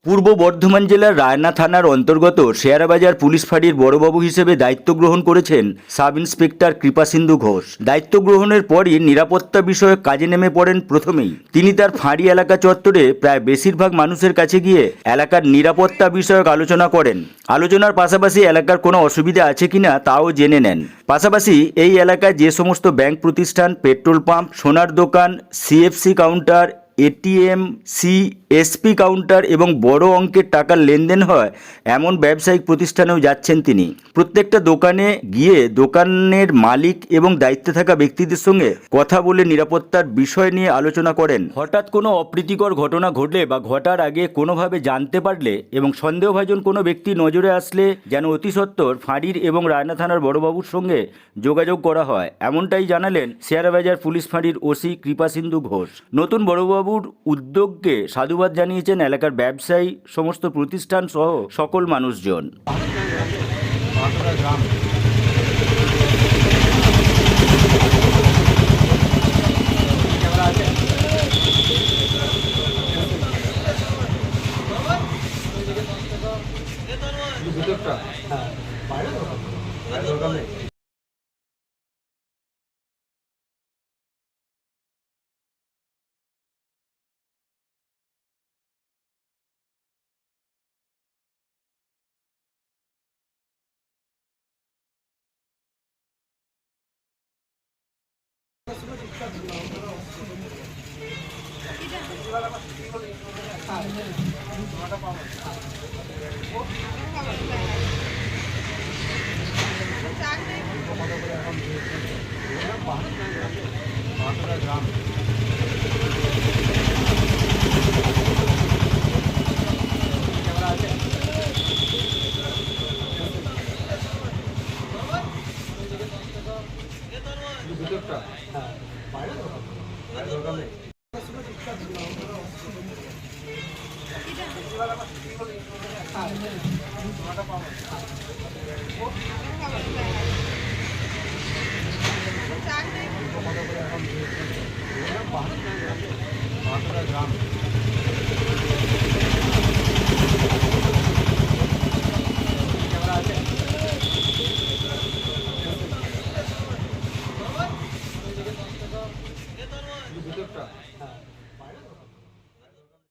পূর্ব বর্ধমান জেলার রায়না থানার অন্তর্গত শেয়ারাবাজার পুলিশ ফাঁড়ির বড়বাবু হিসেবে দায়িত্ব গ্রহণ করেছেন সাব ইন্সপেক্টর কৃপাসিন্ধু ঘোষ। দায়িত্ব গ্রহণের পরই নিরাপত্তা বিষয়ে কাজে নেমে পড়েন। প্রথমেই তিনি তার ফাঁড়ি এলাকা চত্বরে প্রায় বেশিরভাগ মানুষের কাছে গিয়ে এলাকার নিরাপত্তা বিষয়ক আলোচনা করেন। আলোচনার পাশাপাশি এলাকার কোনো অসুবিধা আছে কিনা তাও জেনে নেন। পাশাপাশি এই এলাকায় যে সমস্ত ব্যাংক প্রতিষ্ঠান, পেট্রোল পাম্প, সোনার দোকান, CFC counter, ATM, CSP counter এবং বড় অঙ্কের টাকার লেনদেন হয় এমন ব্যবসায়িক প্রতিষ্ঠানেও যাচ্ছেন তিনি। প্রত্যেকটা দোকানে গিয়ে দোকানের মালিক এবং দায়িত্বে থাকা ব্যক্তিদের সঙ্গে কথা বলে নিরাপত্তার বিষয় নিয়ে আলোচনা করেন। হঠাৎ কোনো অপ্রীতিকর ঘটনা ঘটলে বা ঘটার আগে কোনোভাবে জানতে পারলে এবং সন্দেহভাজন কোনো ব্যক্তি নজরে আসলে যেন অতি সত্বর ফাঁড়ির এবং রায়না থানার বড়বাবুর সঙ্গে যোগাযোগ করা হয়, এমনটাই জানালেন শেয়ারাবাজার পুলিশ ফাঁড়ির ওসি কৃপাসিন্ধু ঘোষ। নতুন বড়বাবুর উদ্যোগকে সাধুবাদ জানিয়েছেন এলাকার ব্যবসায়ী, সমস্ত প্রতিষ্ঠান সহ সকল মানুষজন। হ্যাঁ, বাইরে দরকার নেই।